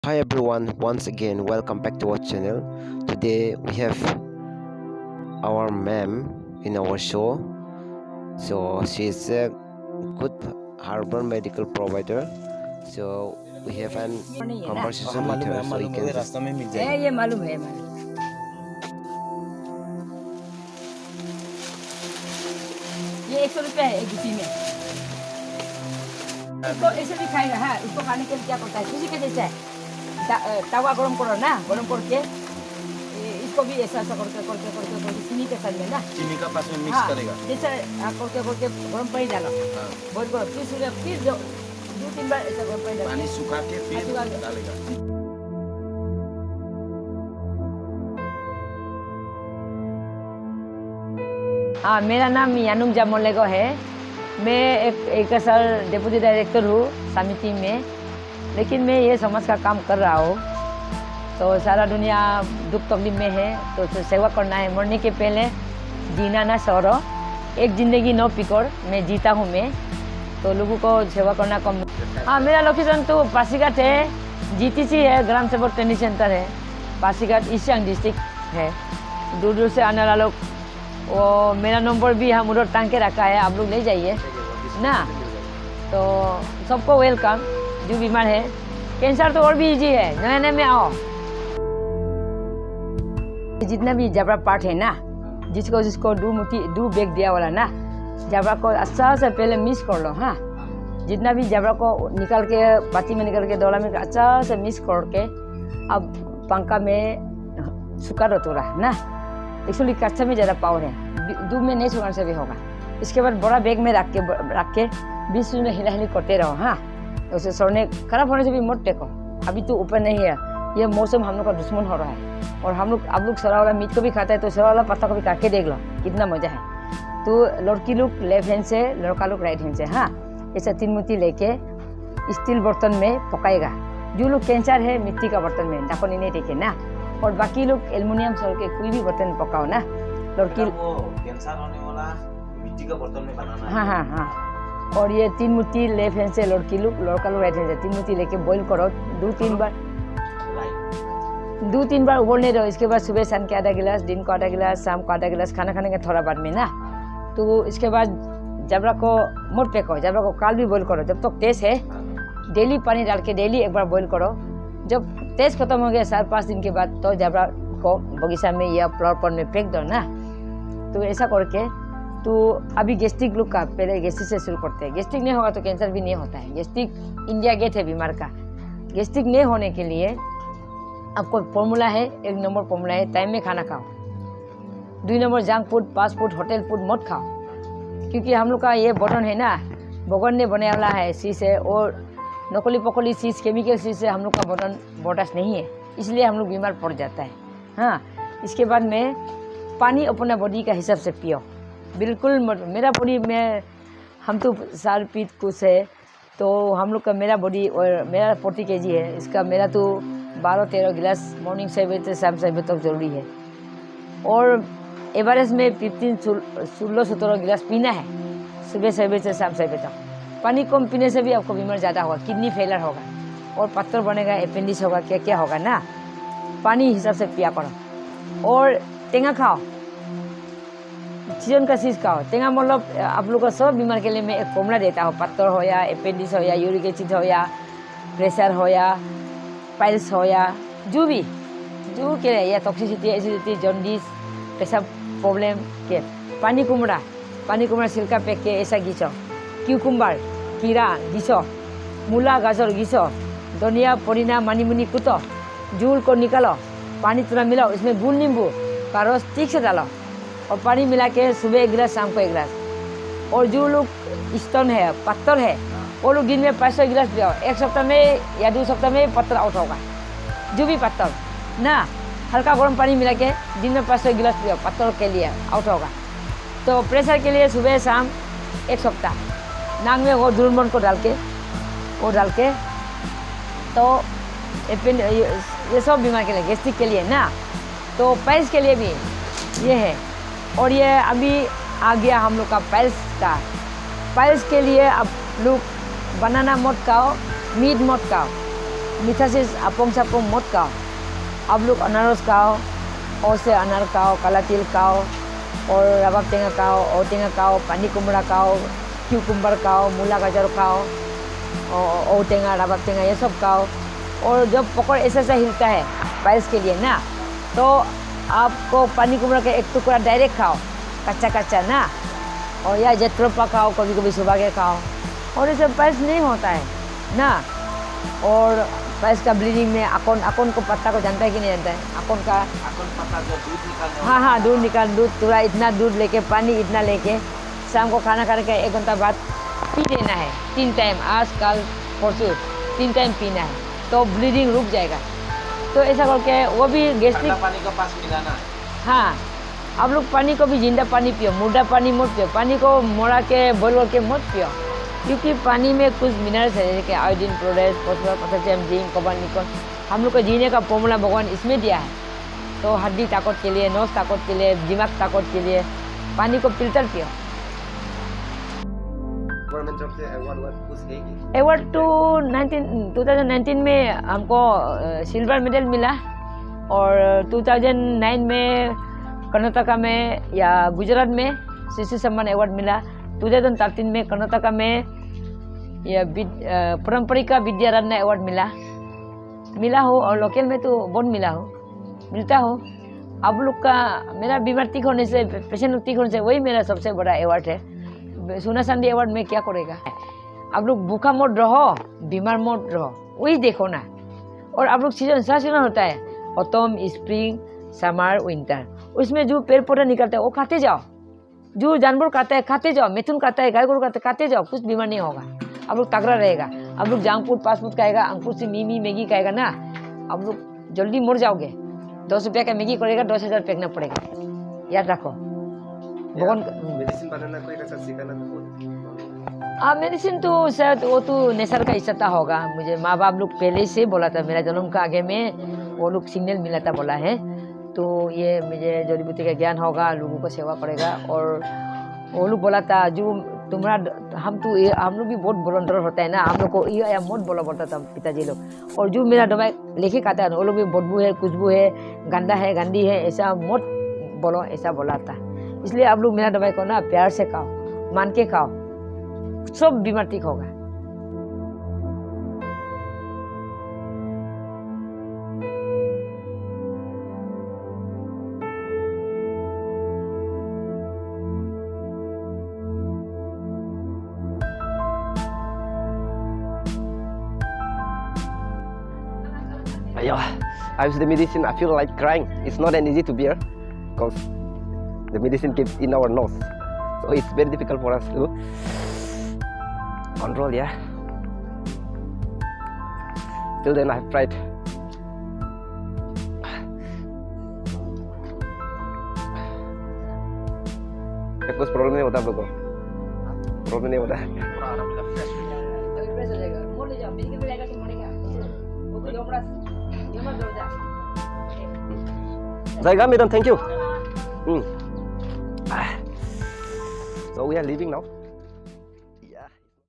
Hi everyone, once again welcome back to our channel. Today we have our ma'am in our show. So she is a good herbal medical provider. So we have an conversation with her. So you can just ये मालूम है ये 100 रुपया है एक गुटी में। इसको ऐसे भी खाएगा। हाँ, इसको खाने के लिए क्या करता है, किसी के जैसा है। तवा गरम करो ना, गरम करके इसको भी ऐसा ऐसा करके चीनी के साथ में ना, चीनी का पास में मिक्स करेगा। जैसा करके गरम पानी डालो, बॉईल करो, फिर 2-3 बार ऐसा गरम पानी डालो, पानी सुखा के फिर डालेगा। हाँ, मेरा नाम यानुंग जामोह है। मैं एक साल डेप्यूटी डायरेक्टर हूँ समिति में, लेकिन मैं ये समाज का काम कर रहा हूँ। तो सारा दुनिया दुख तकलीफ में है, तो सेवा करना है। मरने के पहले जीना ना सौरो, एक जिंदगी नो पिकोर, मैं जीता हूँ मैं, तो लोगों को सेवा करना कम। हाँ, मेरा लोकेशन तो पासीघाट है, GTC है, ग्राम सेवक ट्रेनिंग सेंटर है, पासीघाट सियांग डिस्ट्रिक्ट है। दूर दूर से आने वाला लोग, वो मेरा नंबर भी हम उधर टांग के रखा है, आप लोग ले जाइए ना। तो सबको वेलकम, जो बीमार है। कैंसर तो और भी इजी है, नए में आओ। जितना भी जबड़ा पार्ट है ना, जिसको दो बैग दिया वाला ना, जबड़ा को अच्छा से पहले मिक्स कर लो। हाँ, जितना भी जबड़ा को निकाल के पाती में निकाल के दौड़ा में अच्छा से मिक्स करके अब पंखा में सुखा दो थोड़ा ना। एक्चुअली कच्चा में ज़्यादा पावर है, दूध में नहीं सुखाने से भी होगा। इसके बाद बड़ा बैग में रख के 20 मिनट हिला हिली करते रहो। हाँ, उसे सोने खराब होने से भी मत टेको, अभी तो ऊपर नहीं है। ये मौसम हम लोग का दुश्मन हो रहा है, और आप लोग सड़ा वाला मीट को भी खाता है, तो सड़ा वाला पत्ता को भी काट के देख लो, कितना मजा है। तो लड़की लोग लेफ्ट हैंड से, लड़का लोग राइट हैंड से। हाँ, ऐसा 3 मुट्ठी लेके स्टील बर्तन में पकाएगा। जो लोग कैंसर है मिट्टी का बर्तन में, ढक्कन नहीं टेके ना, और बाकी लोग एल्युमिनियम सॉल के कोई भी बर्तन पकाओ ना। लड़की वो कैंसर होने वाला मिट्टी का बर्तन में बनाना है। हाँ। और ये 3 मुट्ठी लेफ्ट हैंड से लड़की लोग, लड़का लोग राइट हैंड से 3 मुट्ठी लेके बॉईल करो 2-3 बार उबलने दो। इसके बाद सुबह शाम के आधा गिलास, दिन को आधा गिलास, शाम को आधा गिलास, खाना खाने के थोड़ा बाद में ना। तो इसके बाद जबड़ा को मोट फेंको, जबड़ा को काल भी बॉईल करो जब तक तेज है। डेली पानी डाल के डेली एक बार बॉईल करो। जब तेज खत्म हो गया 4-5 दिन के बाद, तो जबड़ा को बगीचा में या फ्लावर पॉट में फेंक दो ना। तो ऐसा करके, तो अभी गैस्ट्रिक लोग का पहले गैस्ट्रिक से शुरू करते हैं। गैस्ट्रिक नहीं होगा तो कैंसर भी नहीं होता है। गैस्ट्रिक इंडिया गेट है बीमार का। गैस्ट्रिक नहीं होने के लिए आपको फॉर्मूला है, 1 नंबर फॉर्मूला है, टाइम में खाना खाओ। 2 number junk food, fast food, hotel food मत खाओ, क्योंकि हम लोग का ये बटन है ना, भगवान ने बनाया वाला है चीज़ है, और नकली पकली चीज़, केमिकल चीज़ से हम लोग का बटन बर्दाश्त नहीं है, इसलिए हम लोग बीमार पड़ जाता है। हाँ, इसके बाद में पानी अपना बॉडी का हिसाब से पियो, बिल्कुल मत। मेरा बॉडी में, हम तो साल पीत कुछ है, तो हम लोग का मेरा बॉडी, और मेरा 40 kg है, इसका मेरा तो 12-13 गिलास मॉर्निंग 7 बजे से शाम 7 बजे तक जरूरी है। और एवरेज में 16-17 गिलास पीना है, सुबह 7 बजे से शाम 7 बजे तक। पानी कम पीने से भी आपको बीमार ज़्यादा होगा, किडनी फेलर होगा, और पत्थर बनेगा, अपेंडिक्स होगा, क्या होगा ना। पानी हिसाब से पिया करो। और टेंगा खाओ, सीजन का चीज़ खाओ। टेंगा मतलब आप लोग का सब बीमार के लिए मैं एक फॉर्मूला देता हूँ। पत्थर हो या अपेंडिक्स हो या यूरिक एसिड हो या प्रेशर हो या पाइल्स हो या जो के या टॉक्सिसिटी, एसिडिटी, जॉन्डिस, पेशाब प्रॉब्लम के, पानी कुमड़ा छिलका फेंक के ऐसा घिसो। क्यूकुम्बर, कीड़ा घिसो। मूला गाजर घिसो। धनिया पुदीना मानीमुनी कूटो, झूल को निकालो, पानी थोड़ा मिलाओ, इसमें गुड़ नींबू का रस ठीक से डालो, और पानी मिला के सुबह 1 गिलास, शाम को 1 गिलास। और जो लोग स्टोन है, पत्थर है, वो लोग दिन में 500 गिलास पियो। 1 सप्ताह में या 2 सप्ताह में पत्थर आउट होगा। जो भी पत्थर ना, हल्का गर्म पानी मिला के दिन में 500 गिलास पियो, पत्थर के लिए आउट होगा। तो प्रेशर के लिए सुबह शाम 1 सप्ताह, नाक में वो दूरबन को डाल के तो ये सब बीमार के लिए, गैस्ट्रिक के लिए ना। तो पाइल्स के लिए भी ये है। और ये अभी आ गया हम लोग का पाइल्स के लिए आप लोग बनाना मत खाओ, मीट मत खाओ। मीठा से अपंग सपंग मत खाओ। आप लोग अनारस खाओ, और से अनार खाओ, काला तिल खाओ, और रबाब टेंगा खाओ, और टेंगा खाओ, पानी कुमड़ा खाओ, क्यूकुम्बर खाओ, मूला गाजर खाओ, और टेंगा, रबाब टेंगा ये सब खाओ। और जब पकड़ ऐसा हिलता है पायल्स के लिए ना, तो आपको पानी कुमड़ा का एक टुकड़ा डायरेक्ट खाओ, कच्चा कच्चा ना, और या जत्रोपा खाओ, कभी कभी सुबह के खाओ, और ये सब पायल्स नहीं होता है ना। और पायल्स का ब्लीडिंग में अकोन को पत्ता को जानता है कि नहीं जानता है? अकोन पत्ता जो दूध निकालने हाँ हाँ, दूध थोड़ा इतना दूध लेके, पानी इतना लेके, शाम को खाना खाने का 1 घंटा बाद पी लेना है 3 टाइम, आज कल परसों 3 टाइम पीना है, तो ब्लीडिंग रुक जाएगा। तो ऐसा करके वो भी गैस्ट्रिक पानी का पास मिलाना है। हाँ, आप लोग पानी को भी जिंदा पानी पियो, मुर्दा पानी मत पियो, पानी को मोड़ा के बॉयल करके मत पियो, क्योंकि पानी में कुछ मिनरल्स है जैसे iodine, fluoride, phosphorus, potassium, zinc, copper, Nikon. हम लोग को जीने का फॉर्मूला भगवान इसमें दिया है। तो हड्डी ताकत के लिए, नस ताकत के लिए, दिमाग ताकत के लिए पानी को फिल्टर पियो। गवर्नमेंट जॉब से अवार्ड कुछ है कि? अवार्ड 2019 में हमको सिल्वर मेडल मिला, और 2009 में कर्नाटका में या गुजरात में शिशु सम्मान अवार्ड मिला। 2013 में कर्नाटका में या परंपरिका विद्या रत्न अवार्ड मिला हो, और लोकल में तो बहुत मिलता हो। आप लोग का मेरा बीमार ठीक होने से, पेशेंट ठीक होने से, वही मेरा सबसे बड़ा अवार्ड है। सोना चांदी अवार्ड में क्या करेगा? आप लोग भूखा मत रहो, बीमार मत रहो, वही देखो ना। और आप लोग सीजन होता है, ऑटम, स्प्रिंग, समर, विंटर, उसमें जो पेड़ पौधा निकलता है वो खाते जाओ, जो जानवर खाता है खाते जाओ, मिथुन खाता है, गाय गोरू खाते जाओ, कुछ बीमार नहीं होगा। आप लोग तगड़ा रहेगा। आप लोग जंक फूड, फास्ट फूड खाएगा, अंकुर से मैगी खाएगा ना, आप लोग जल्दी मर जाओगे। 10 रुपया का मैगी करेगा, 10,000 फेंकना पड़ेगा, याद रखो। मेडिसिन बनाना कोई का सिखाना तो मेडिसिन तो शायद वो तो नेचर का इच्छा होगा। मुझे माँ बाप लोग पहले से बोला था, मेरा जन्म का आगे में वो लोग सिग्नल मिला था, बोला है तो ये मुझे जड़ी बूटी का ज्ञान होगा, लोगों को सेवा करेगा। और वो लोग बोला था जो तुम्हारा हम लोग भी बहुत वॉलंटियर होता है ना, हम लोग को ये मत बोला बोलता था पिताजी लोग। और जो मेरा दवाई लेके खाता है वो लोग भी बदबू है, खुशबू है, गंदा है, गंदी है, ऐसा मत बोलो, ऐसा बोला था। इसलिए आप लोग मेरा दवाई को ना प्यार से खाओ, मान के खाओ, सब बीमार ठीक होगा। Yeah, I use the medicine. I feel like crying. It's not an easy to bear because the medicine keeps in our nose, so it's very difficult for us to control. Yeah. Till then, I've tried. कुछ problem नहीं होता आप लोगों को? Problem नहीं होता है? Zaga, madam, thank you. So we are leaving now.